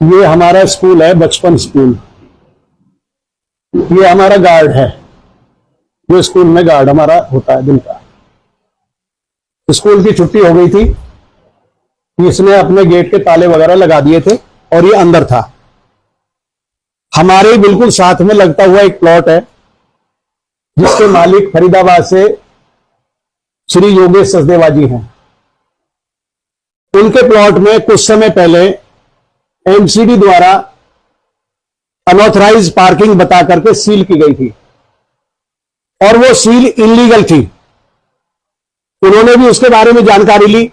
ये हमारा स्कूल है, बचपन स्कूल। ये हमारा गार्ड है, जो स्कूल में गार्ड हमारा होता है दिन का। स्कूल की छुट्टी हो गई थी, इसने अपने गेट के ताले वगैरह लगा दिए थे और ये अंदर था। हमारे बिल्कुल साथ में लगता हुआ एक प्लॉट है, जिसके मालिक फरीदाबाद से श्री योगेश सचदेवा जी हैं। उनके प्लॉट में कुछ समय पहले एमसीडी द्वारा अनऑथराइज पार्किंग बता करके सील की गई थी और वो सील इलीगल थी। उन्होंने भी उसके बारे में जानकारी ली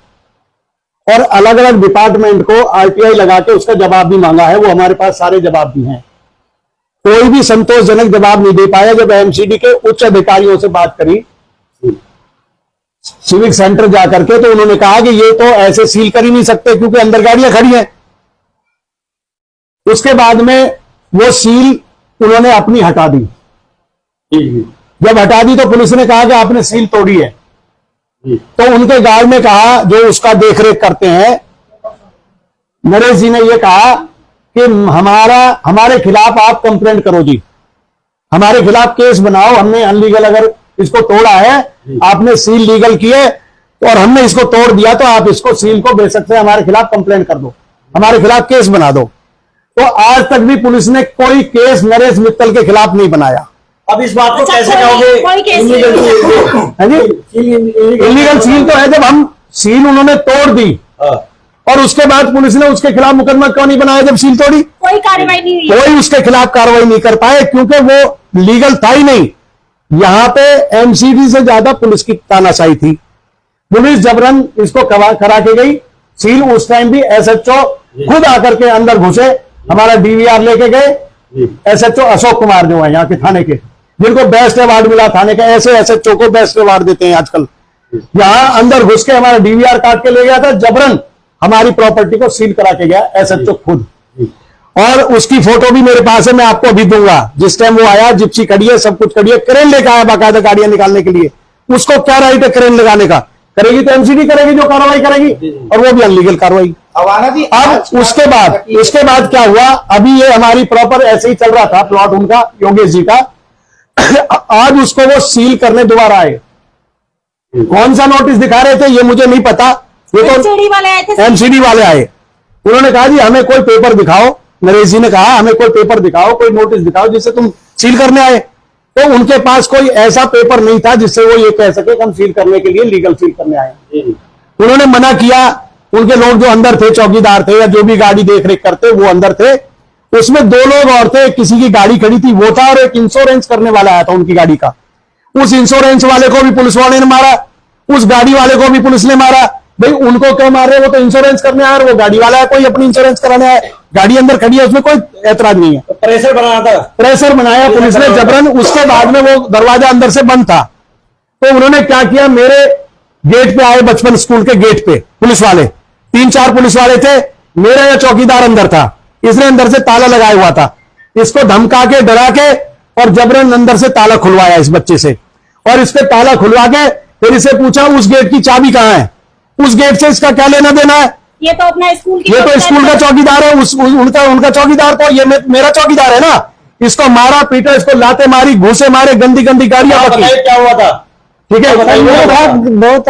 और अलग अलग डिपार्टमेंट को आरटीआई लगा के उसका जवाब भी मांगा है। वो हमारे पास सारे जवाब भी हैं। कोई भी संतोषजनक जवाब नहीं दे पाया। जब एमसीडी के उच्च अधिकारियों से बात करी सिविक सेंटर जाकर के, तो उन्होंने कहा कि ये तो ऐसे सील कर ही नहीं सकते क्योंकि अंदर गाड़ियां खड़ी हैं। उसके बाद में वो सील उन्होंने अपनी हटा दी। जब हटा दी तो पुलिस ने कहा कि आपने सील तोड़ी है। तो उनके गार्ड ने कहा, जो उसका देखरेख करते हैं, नरेश जी ने यह कहा कि हमारे खिलाफ आप कंप्लेंट करो जी, हमारे खिलाफ केस बनाओ। हमने अनलीगल अगर इसको तोड़ा है, आपने सील लीगल की है और हमने इसको तोड़ दिया, तो आप इसको सील को बेशक से हमारे खिलाफ कंप्लेंट कर दो, हमारे खिलाफ केस बना दो। तो आज तक भी पुलिस ने कोई केस नरेश मित्तल के खिलाफ नहीं बनाया। अब इस बात को कैसे कहोगे? इलीगल सील तो है जब हम सील उन्होंने तोड़ दी और उसके बाद पुलिस ने उसके खिलाफ मुकदमा क्यों नहीं बनाया? जब सील तोड़ी कोई कार्रवाई नहीं हुई, कोई उसके खिलाफ कार्रवाई नहीं कर पाए क्योंकि वो लीगल था ही नहीं। यहां पे एमसीडी से ज्यादा पुलिस की तानाशाही थी। पुलिस जबरन इसको करा के गई सील। उस टाइम भी एसएचओ खुद आकर के अंदर घुसे, हमारा डीवीआर लेके गए। एसएचओ अशोक कुमार जो है यहाँ के थाने के, जिनको बेस्ट अवार्ड मिला थाने का, ऐसे एसएचओ को बेस्ट अवार्ड देते हैं आजकल। यहां अंदर घुस के हमारा डीवीआर काट के ले गया था, जबरन हमारी प्रॉपर्टी को सील करा के गया एसएचओ खुद। और उसकी फोटो भी मेरे पास है, मैं आपको अभी दूंगा। जिस टाइम वो आया, जिप्सी खड़ी है, सब कुछ खड़ी है, क्रेन लेकर आया बाकायदा गाड़ियां निकालने के लिए। उसको क्या राइट है क्रेन लगाने का? करेगी तो एमसीडी करेगी जो कार्रवाई करेगी, और वो भी अनलीगल कार्रवाई। अब उसके बाद क्या हुआ? अभी ये हमारी प्रॉपर ऐसे ही चल रहा था प्लॉट उनका, योगेश जी का। आज उसको वो सील करने दोबारा आए। कौन सा नोटिस दिखा रहे थे ये मुझे नहीं पता। ये तो एमसीडी वाले आए। उन्होंने कहा जी हमें कोई पेपर दिखाओ। नरेश जी ने कहा हमें कोई पेपर दिखाओ, कोई नोटिस दिखाओ जिससे तुम सील करने आए। तो उनके पास कोई ऐसा पेपर नहीं था जिससे वो ये कह सके कि हम सील करने के लिए लीगल सील करने आए। उन्होंने मना किया। उनके लोग जो अंदर थे, चौकीदार थे या जो भी गाड़ी देख रेख करते, वो अंदर थे। उसमें दो लोग और थे, किसी की गाड़ी खड़ी थी वो था, और एक इंश्योरेंस करने वाला आया था उनकी गाड़ी का। उस इंश्योरेंस वाले को भी पुलिस वाले ने मारा, उस गाड़ी वाले को भी पुलिस ने मारा। भाई उनको क्यों मार रहे? वो तो इंश्योरेंस करने आया, वो गाड़ी वाला है, कोई अपनी इंश्योरेंस कराने आया। गाड़ी अंदर खड़ी है, उसमें कोई ऐतराज नहीं है। तो प्रेशर बनाया था, प्रेशर बनाया पुलिस ने जबरन। उसके बाद में वो दरवाजा अंदर से बंद था, तो उन्होंने क्या किया, मेरे गेट पे आए, बचपन स्कूल के गेट पे पुलिस वाले, 3-4 पुलिस वाले थे। मेरा यह चौकीदार अंदर था, इसने अंदर से ताला लगाया हुआ था। इसको धमका के, डरा के और जबरन अंदर से ताला खुलवाया इस बच्चे से। और इसके ताला खुलवा के फिर इसे पूछा उस गेट की चाबी कहां है? उस गेट से इसका क्या लेना देना है? ये तो अपना स्कूल की, ये तो स्कूल का चौकीदार है। उनका चौकीदार तो ये मेरा चौकीदार है ना। इसको मारा पीटा, इसको लाते मारी, घूसे मारे, गंदी गंदी गालियां बकी। क्या हुआ था? ठीक है बताइए। बहुत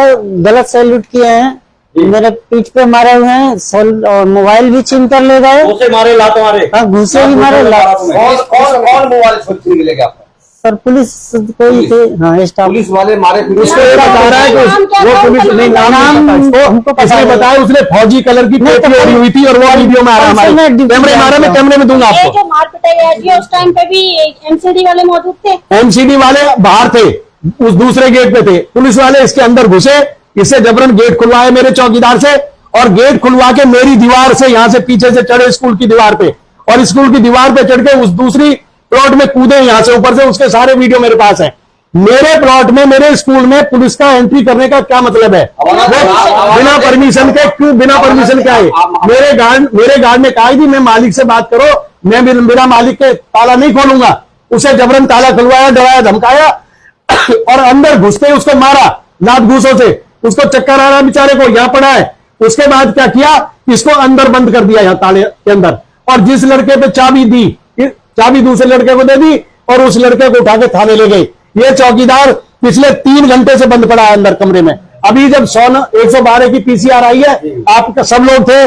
गलत सैल्यूट किए हैं, मेरे पीठ पे मारे हुए हैं और मोबाइल भी छीन कर ले गए। घूसे मारे, लात मारे? हाँ, घूसे भी मारे, कौन मोबाइल छीन के ले गया? सर पुलिस कोई थे, हाँ स्टाफ पुलिस वाले मारे। उसको ये बता रहा है कि वो पुलिस नहीं, नाम हमको किसने बताया? उसने फौजी कलर की टोपी ओढ़ी हुई थी और वो वीडियो में आ रहा है हमारे कैमरे मारा। मैं कैमरे में दूंगा आपको। जो मार पिटाई हुई है उस टाइम पे भी एमसीडी वाले मौजूद थे? एमसीडी वाले बाहर थे, उस दूसरे गेट पे थे। पुलिस वाले इसके अंदर घुसे, इससे जबरन गेट खुलवाए मेरे चौकीदार से, और गेट खुलवा के मेरी दीवार से, यहां से पीछे से चढ़े स्कूल की दीवार पे, और स्कूल की दीवार पे चढ़ के उस दूसरी प्लॉट में कूदे यहां से ऊपर से। उसके सारे वीडियो मेरे पास हैं। मेरे प्लॉट में, मेरे स्कूल में पुलिस का एंट्री करने का क्या मतलब है? बिना परमिशन के क्यों? बिना परमिशन के आए? मेरे गार्ड ने कहा कि मैं मालिक से बात करो, मैं बिना मालिक के ताला नहीं खोलूंगा। उसे जबरन ताला खुलवाया, डराया, धमकाया और अंदर घुसते उसको मारा लात घूसों से। उसको चक्कर आ रहा बेचारे को, यहां पड़ा है। उसके बाद क्या किया, इसको अंदर बंद कर दिया यहाँ ताले के अंदर, और जिस लड़के पे चाबी दी, चाबी दूसरे लड़के को दे दी और उस लड़के को उठा के थाने ले गए। ये चौकीदार पिछले 3 घंटे से बंद पड़ा है अंदर कमरे में। अभी जब 112 की पीसीआर आई है, आप सब लोग थे,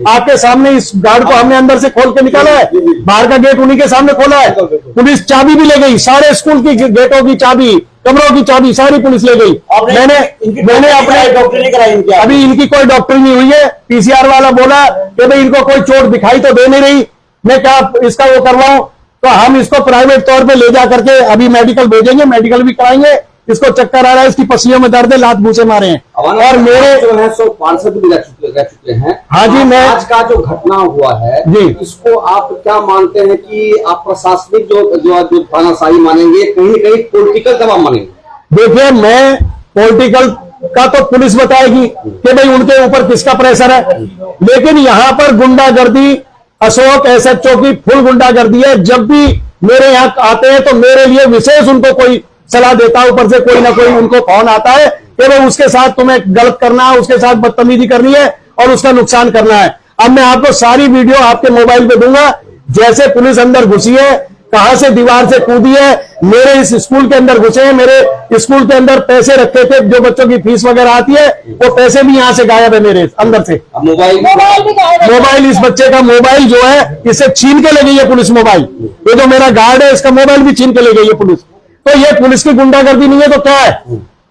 आपके सामने इस गार्ड को हमने अंदर से खोल के निकाला है, बाहर का गेट उन्हीं के सामने खोला है। पुलिस चाबी भी ले गई, सारे स्कूल की गेटों की चाबी, कमरों की चाबी सारी पुलिस ले गई। मैंने अपने डॉक्टर नहीं कराई इनकी, अभी इनकी कोई डॉक्टरी नहीं हुई है। पीसीआर वाला बोला कि भाई इनको कोई चोट दिखाई तो दे नहीं रही, मैं क्या इसका वो करवाऊं, तो हम इसको प्राइवेट तौर पे ले जा करके अभी मेडिकल भेजेंगे, मेडिकल भी कराएंगे। इसको चक्कर आ रहा है, इसकी पसलियों में दर्द है, लात भूसे मारे हैं। और मेरे जो है सो पार्षद भी रह चुके हैं। हाँ जी, मैं आज का जो घटना हुआ है जी, इसको आप क्या मानते हैं कि आप प्रशासनिक जो तानाशाही मानेंगे, कहीं कहीं पॉलिटिकल दबाव मानेंगे? देखिए, मैं पॉलिटिकल का तो पुलिस बताएगी कि भाई उनके ऊपर किसका प्रेशर है, लेकिन यहां पर गुंडागर्दी, अशोक एसएचओ की फुल गुंडागर्दी है। जब भी मेरे यहाँ आते हैं तो मेरे लिए विशेष उनको कोई सलाह देता है, ऊपर से कोई ना कोई उनको फोन आता है कि भाई उसके साथ तुम्हें गलत करना है, उसके साथ बदतमीजी करनी है और उसका नुकसान करना है। अब मैं आपको सारी वीडियो आपके मोबाइल पे दूंगा, जैसे पुलिस अंदर घुसी है, कहां से दीवार से कूदी है, मेरे इस स्कूल के अंदर घुसे हैं, मेरे स्कूल के अंदर पैसे रखे थे, जो बच्चों की फीस वगैरह आती है, वो पैसे भी यहां से गायब है मेरे अंदर से। मोबाइल भी गायब है। मोबाइल, इस बच्चे का मोबाइल जो है, इसे छीन के ले गई है पुलिस। मोबाइल, ये जो मेरा गार्ड है, इसका मोबाइल भी छीन के ले गई है पुलिस। तो ये पुलिस की गुंडागर्दी नहीं है तो क्या है?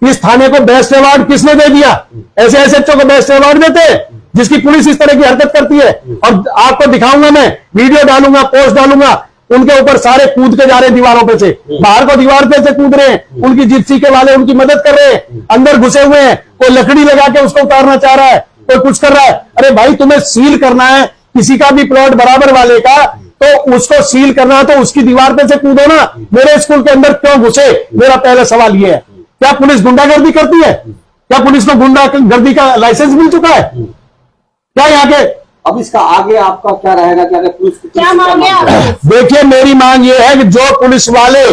इस थाने को बेस्ट अवार्ड किसने दे दिया? ऐसे एसएचओ को बेस्ट अवार्ड देते हैं जिसकी पुलिस इस तरह की हरकत करती है। और आपको दिखाऊंगा, मैं वीडियो डालूंगा, पोस्ट डालूंगा, उनके ऊपर सारे कूद के जा रहे हैं दीवारों पे से, बाहर को दीवार पे से कूद रहे हैं, उनकी जिप्सी के वाले उनकी मदद कर रहे हैं, अंदर घुसे हुए हैं, कोई लकड़ी लगा के उसको उतारना चाह रहा है, कोई कुछ कर रहा है। अरे भाई, तुम्हें सील करना है किसी का भी प्लॉट बराबर वाले का, तो उसको सील करना है तो उसकी दीवार पे से कूदो ना, मेरे स्कूल के अंदर क्यों घुसे? मेरा पहला सवाल ये है। क्या पुलिस गुंडागर्दी करती है? क्या पुलिस को गुंडागर्दी का लाइसेंस मिल चुका है क्या यहाँ के? अब इसका आगे आपका क्या रहेगा? क्या पुलिस क्या मांगे आप? देखिए, मेरी मांग ये है कि जो पुलिस वाले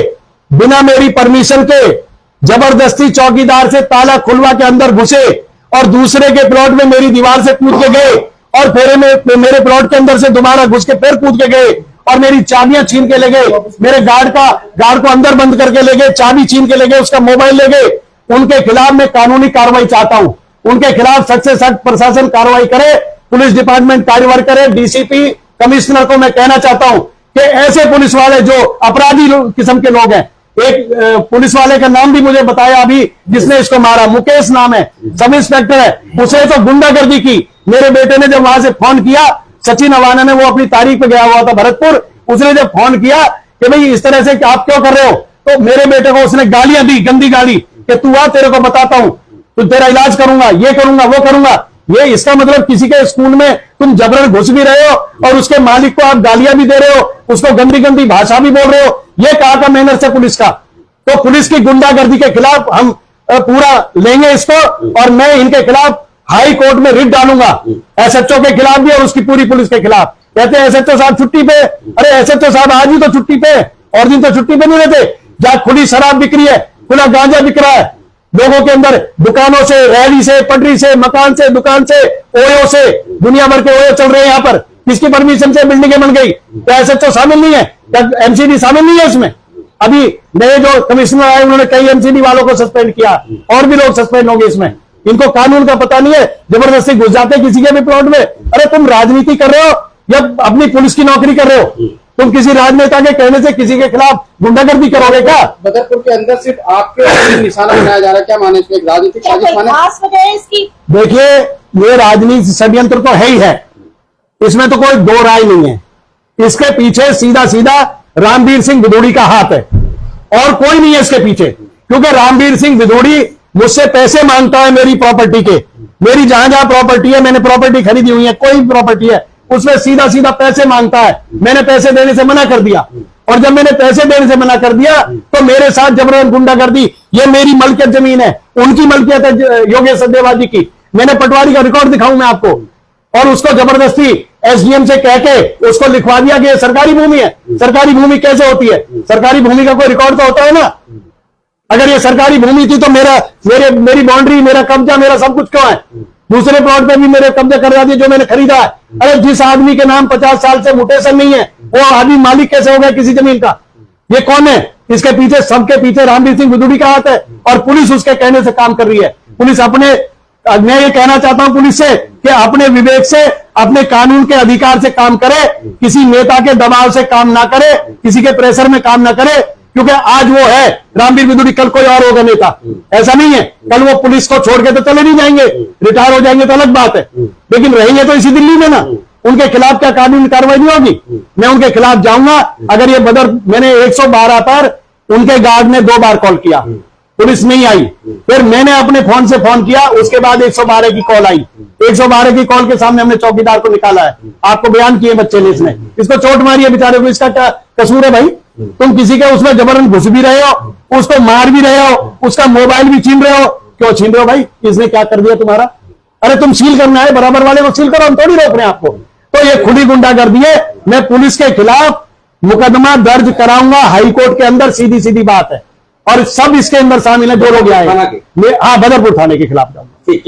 बिना मेरी परमिशन के जबरदस्ती चौकीदार से ताला खुलवा के अंदर घुसे और दूसरे के प्लॉट में मेरी दीवार से कूद के गए और फिर मेरे प्लॉट के अंदर से दोबारा घुस के फिर कूद के गए और मेरी चाबियां छीन के ले गए, मेरे गार्ड को अंदर बंद करके ले गए, चाबी छीन के ले गए, उसका मोबाइल ले गए, उनके खिलाफ मैं कानूनी कार्रवाई चाहता हूं। उनके खिलाफ सख्त से सख्त प्रशासन कार्रवाई करे, पुलिस डिपार्टमेंट कार्रवाई करे। डीसीपी कमिश्नर को मैं कहना चाहता हूं कि ऐसे पुलिस वाले जो अपराधी किस्म के लोग हैं, एक पुलिस वाले का नाम भी मुझे बताया अभी जिसने इसको मारा, मुकेश नाम है, सब इंस्पेक्टर है, उसे तो गुंडागर्दी की। मेरे बेटे ने जब वहां से फोन किया, सचिन अवाना ने, वो अपनी तारीख पे गया हुआ था भरतपुर, उसने जब फोन किया कि भाई इस तरह से कि आप क्यों कर रहे हो, तो मेरे बेटे को उसने गालियां दी, गंदी गाली, कि तू आ, तेरे को बताता हूं, तो तेरा इलाज करूंगा, ये करूंगा, वो करूंगा। ये इसका मतलब किसी के स्कूल में तुम जबरन घुस भी रहे हो और उसके मालिक को आप गालियां भी दे रहे हो, उसको गंदी गंदी भाषा भी बोल रहे हो। ये कहाँ का मैनर्स है पुलिस का? तो पुलिस की गुंडागर्दी के खिलाफ हम पूरा लेंगे इसको, और मैं इनके खिलाफ हाई कोर्ट में रिट डालूंगा, एसएचओ के खिलाफ भी और उसकी पूरी पुलिस के खिलाफ। कहते हैं एसएचओ साहब छुट्टी पे, अरे एसएचओ साहब आज ही तो छुट्टी पे, और दिन तो छुट्टी पे नहीं रहते। जहां खुली शराब बिक रही है, खुला गांजा बिक रहा है, लोगों के अंदर दुकानों से, रैली से, पटरी से, मकान से, दुकान से, ओयो से, दुनिया भर के ओयो चल रहे हैं यहाँ पर। किसकी परमिशन से बिल्डिंगें बन गई? क्या एसएचओ शामिल नहीं है? क्या एमसीडी शामिल नहीं है इसमें? अभी नए जो कमिश्नर आए उन्होंने कई एमसीडी वालों को सस्पेंड किया, और भी लोग सस्पेंड होंगे इसमें। इनको कानून का पता नहीं है, जबरदस्ती घुस जाते किसी के भी प्लॉट में। अरे तुम राजनीति कर रहे हो या अपनी पुलिस की नौकरी कर रहे हो? तुम किसी राजनेता के कहने से किसी के खिलाफ गुंडागर्दी करोगे क्या? बदरपुर के अंदर सिर्फ आपके निशाना बनाया जा रहा है, क्या माने इसमें? राजनीतिक साजिश माने? खास वजह है इसकी? देखिए, ये राजनीतिक षड्यंत्र तो है ही है, इसमें तो कोई दो राय नहीं है। इसके पीछे सीधा सीधा रामवीर सिंह विदोड़ी का हाथ है और कोई नहीं है इसके पीछे, क्योंकि रामवीर सिंह विदोड़ी मुझसे पैसे मांगता है मेरी प्रॉपर्टी के। मेरी जहां जहां प्रॉपर्टी है, मैंने प्रॉपर्टी खरीदी हुई है, कोई भी प्रॉपर्टी है, उसमें सीधा सीधा पैसे मांगता है। मैंने पैसे देने से मना कर दिया, और जब मैंने पैसे देने से मना कर दिया तो मेरे साथ जबरन गुंडागर्दी। ये मेरी मलकियत जमीन है, उनकी मलकियत है योगेश सदेवाजी की। मैंने पटवारी का रिकॉर्ड दिखाऊं मैं आपको, और उसको जबरदस्ती एसडीएम से कह के उसको लिखवा दिया कि ये सरकारी भूमि है। सरकारी भूमि कैसे होती है? सरकारी भूमि का कोई रिकॉर्ड तो होता है ना। अगर ये सरकारी भूमि थी तो मेरी बाउंड्री, मेरा कब्जा, मेरा सब कुछ क्यों है? दूसरे प्लॉट पे भी मेरे कब्जे करवा दिए जो मैंने खरीदा है। अरे जिस आदमी के नाम 50 साल से म्यूटेशन नहीं है, वो आदमी मालिक कैसे हो गया किसी जमीन का? ये कौन है? इसके पीछे, सबके पीछे रामवीर सिंह बिदुड़ी का हाथ है और पुलिस उसके कहने से काम कर रही है। पुलिस अपने, मैं ये कहना चाहता हूं पुलिस से कि अपने विवेक से, अपने कानून के अधिकार से काम करे, किसी नेता के दबाव से काम ना करे, किसी के प्रेशर में काम ना करे, क्योंकि आज वो है रामवीर बिदुड़ी, कल कोई और होगा नेता। ऐसा नहीं है कल वो पुलिस को छोड़ के तो चले नहीं जाएंगे, रिटायर हो जाएंगे तो अलग बात है, लेकिन रहेंगे तो इसी दिल्ली में ना। उनके खिलाफ क्या कानूनी कार्रवाई नहीं होगी? मैं उनके खिलाफ जाऊंगा। अगर ये बदर, मैंने 112 पर उनके गार्ड ने 2 बार कॉल किया, पुलिस नहीं आई, फिर मैंने अपने फोन से फोन किया, उसके बाद 112 की कॉल आई। 112 की कॉल के सामने हमने चौकीदार को निकाला है। आपको बयान किए बच्चे ने, इसने इसको चोट मारी है बेचारे को, इसका क्या कसूर है भाई? तुम किसी के उसमें जबरन घुस भी रहे हो, उसको मार भी रहे हो, उसका मोबाइल भी छीन रहे हो। क्यों छीन रहे हो भाई? इसने क्या कर दिया तुम्हारा? अरे तुम सील करना है, बराबर वाले को सील करो, हम थोड़ी रोक रहे हैं आपको। तो ये खुली गुंडागर्दी है। मैं पुलिस के खिलाफ मुकदमा दर्ज कराऊंगा हाई कोर्ट के अंदर, सीधी सीधी बात है, और सब इसके अंदर शामिल है जो लोग आए। हाँ, बदरपुर थाने के खिलाफ जाऊंगा।